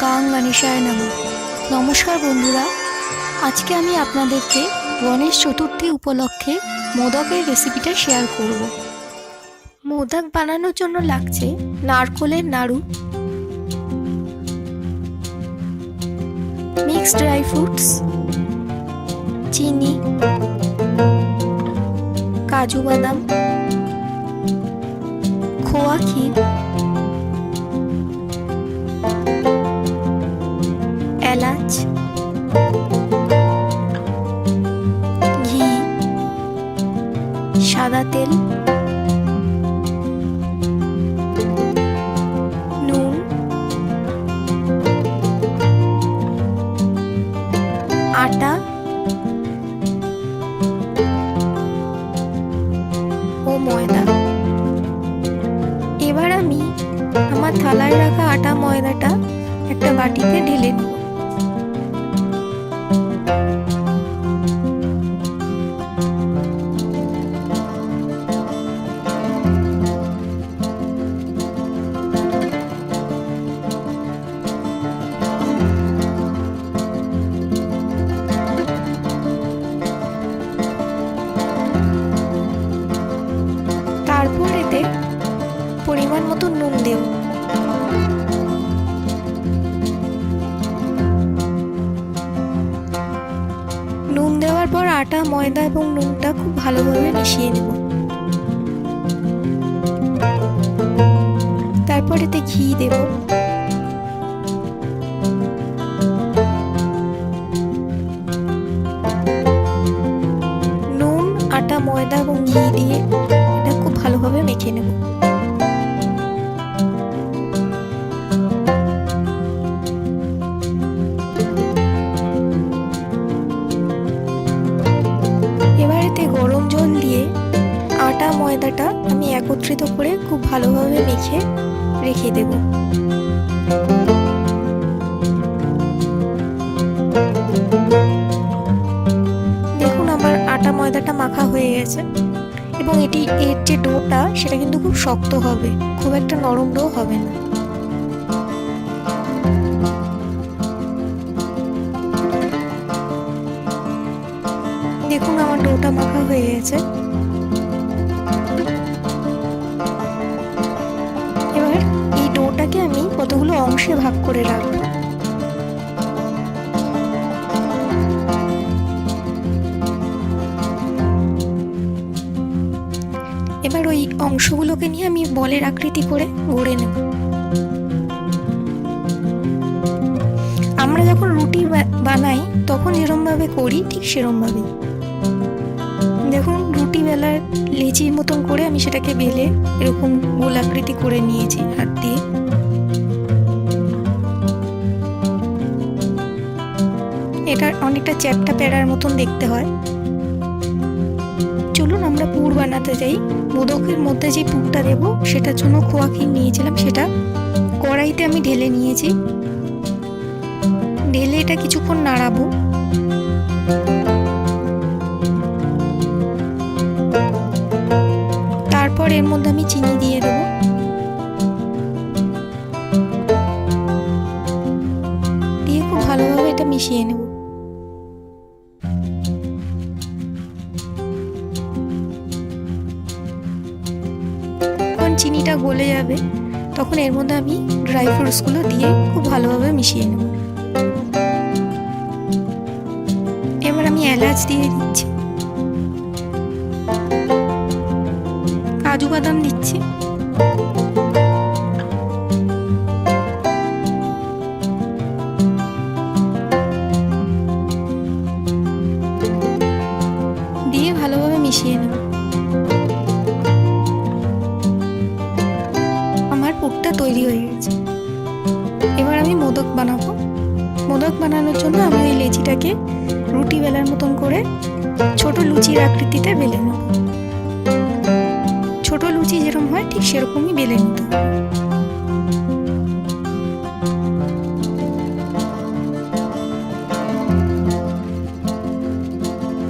গাং গণেশায় নমঃ। নমস্কার বন্ধুরা, আজকে আমি আপনাদেরকে গণেশ চতুর্থী উপলক্ষে মোদকের রেসিপিটা শেয়ার করব। মোদক বানানোর জন্য লাগছে নারকেলের নাড়ু, মিক্সড ড্রাই ফ্রুটস, চিনি, কাজু বাদাম, খোয়া ক্ষীর, এলাচ, ঘি, সাদা তেল, নুন, আটা ও ময়দা। এবার আমি আমার থালায় রাখা আটা ময়দাটা একটা বাটিতে ঢেলে নেব। তারপর এতে পরিমাণ মতো নুন দেব। নুন দেওয়ার পর আটা ময়দা এবং নুনটা খুব ভালোভাবে মিশিয়ে নেব। তারপর এতে ঘি দেব। নুন, আটা ময়দা এবং ঘি দিয়ে এটা খুব ভালোভাবে মেখে নেব। এবার এতে গরম জল দিয়ে আটা ময়দাটা আমি একত্রিত করে খুব ভালোভাবে মেখে রেখে দেব। দেখুন আমার আটা ময়দাটা মাখা হয়ে গেছে এবং এর যে ডোটা সেটা কিন্তু খুব শক্ত হবে, খুব একটা নরম ডো হবে না। দেখুন আমার ডোটা মাখা হয়ে গেছে। এবার এই ডোটাকে আমি কতগুলো অংশে ভাগ করে রাখবো। এবার ওই অংশগুলোকে নিয়ে আমি বলের আকৃতি করে গড়ে নেব। আমরা যখন রুটি বানাই তখন যেরকম ভাবে করি ঠিক সেরকম ভাবে। দেখুন রুটি বেলার লেচির মতন করে আমি সেটাকে বেলে এরকম গোল আকৃতি করে নিয়েছি হাত দিয়ে। এটা অনেকটা চ্যাপ্টা প্যাড়ার মতন দেখতে হয়। চলুন আমরা পুর বানাতে যাই। মোদকের মধ্যে যে পুরটা দেব সেটার জন্য খোয়া ক্ষীর নিয়েছিলাম, সেটা কড়াইতে আমি ঢেলে নিয়েছি। ঢেলে এটা কিছুক্ষণ নাড়াবো। তারপর এর মধ্যে আমি চিনি দিয়ে দেবো। দিয়ে খুব ভালোভাবে এটা মিশিয়ে নেব। চিনিটা গলে যাবে তখন এর মধ্যে আমি ড্রাই ফ্রুটসগুলো দিয়ে খুব ভালোভাবে মিশিয়ে নেব। এবার আমি এলাচ দিয়ে দিচ্ছি, কাজু বাদাম দিচ্ছি, দিয়ে ভালোভাবে মিশিয়ে নেব। পুরটা তৈরি হয়ে গেছে। এবার আমি মোদক বানাবো। মোদক বানানোর জন্য আমি ওই লেচিটাকে রুটি বেলার মতন করে ছোট লুচির আকৃতিতে বেলে নেব। ছোট লুচি যেরকম হয় ঠিক সেরকমই বেলে নিতে হবে।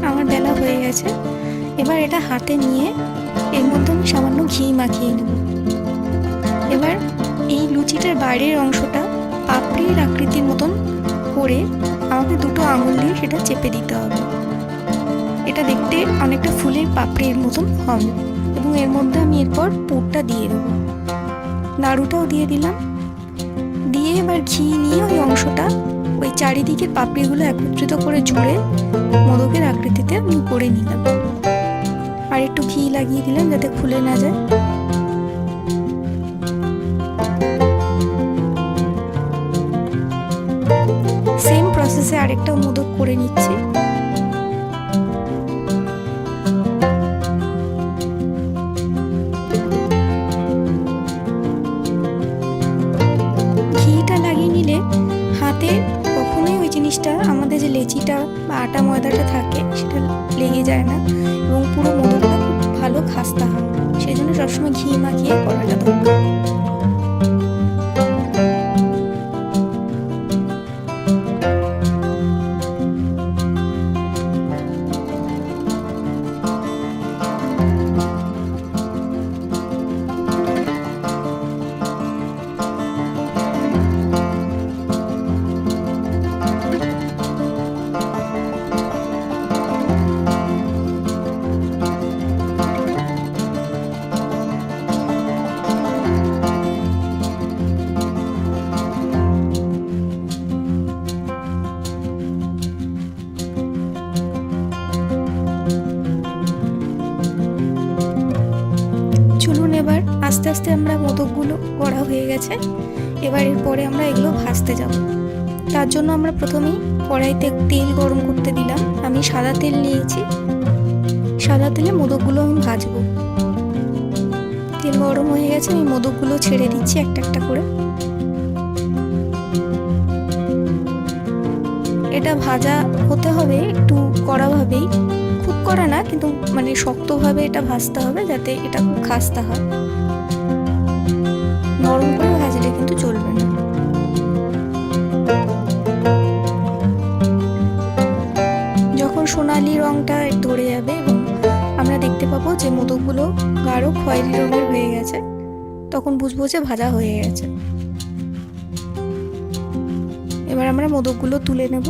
আমার বেলা হয়ে গেছে। এবার এটা হাতে নিয়ে এর মধ্যে আমি সামান্য ঘি মাখিয়ে নেব। এবার এই লুচিটার বাইরের অংশটা পাপড়ির আকৃতির মতন করে আমাকে দুটো আঙুল দিয়ে সেটা চেপে দিতে হবে। এটা দেখতে অনেকটা ফুলের পাপড়ির মতন হবে এবং এর মধ্যে আমি এরপর পুরটা দিয়ে দেবো। নাড়ুটাও দিয়ে দিলাম, দিয়ে এবার ঘি নিয়ে ওই অংশটা ওই চারিদিকের পাপড়িগুলো একত্রিত করে জুড়ে মোদকের আকৃতিতে আমি করে নিলাম। আর একটু ঘি লাগিয়ে দিলাম যাতে খুলে না যায়। সেম প্রসেসে আরেকটা মোদক করে নিচ্ছি। ঘিটা লাগিয়ে নিলে হাতে কখনোই ওই জিনিসটা, আমাদের যে লেচিটা বা আটা ময়দাটা থাকে সেটা লেগে যায় না এবং পুরো মোদকটা খুব ভালো খাস্তা হয়। সেই জন্য সবসময় ঘি মাখিয়ে করাটা দরকার। এবার আস্তে আস্তে আমরা মোদকগুলো করা হয়ে গেছে। এবার এরপরে আমরা এগুলো ভাজতে যাব। তার জন্য আমরা প্রথমেই কড়াইতে তেল গরম করতে দিলাম। আমি সাদা তেল নিয়েছি, সাদা তেলে মোদকগুলো আমি ভাজবো। তেল গরম হয়ে গেছে, আমি মোদকগুলো ছেড়ে দিচ্ছি একটা একটা করে। এটা ভাজা হতে হবে একটু কড়াভাবেই, খুব কড়া না, কিন্তু মানে শক্তভাবে এটা ভাজতে হবে যাতে এটা খুব খাস্তা হয়। নরম করে ভাজলে কিন্তু চলবে না। যখন সোনালি রংটা ধরে যাবে এবং আমরা দেখতে পাবো যে মোদকগুলো গাঢ় খয়েরি রঙের হয়ে গেছে, তখন বুঝবো যে ভাজা হয়ে গেছে। এবার আমরা মোদকগুলো তুলে নেব।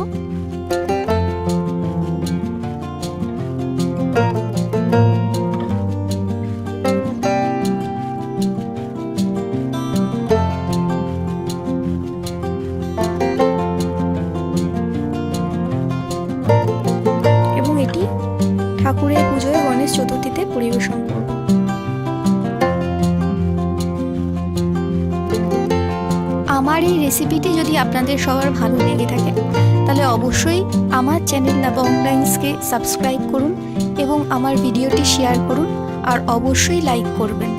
এবং এটি ঠাকুরের পুজোয় গণেশ চতুর্থীতে পরিবেশন করব। আমার এই রেসিপিটি যদি আপনাদের সবার ভালো লেগে থাকে তাহলে অবশ্যই আমার চ্যানেল thebongdines-কে সাবস্ক্রাইব করুন এবং আমার ভিডিওটি শেয়ার করুন আর অবশ্যই লাইক করবেন।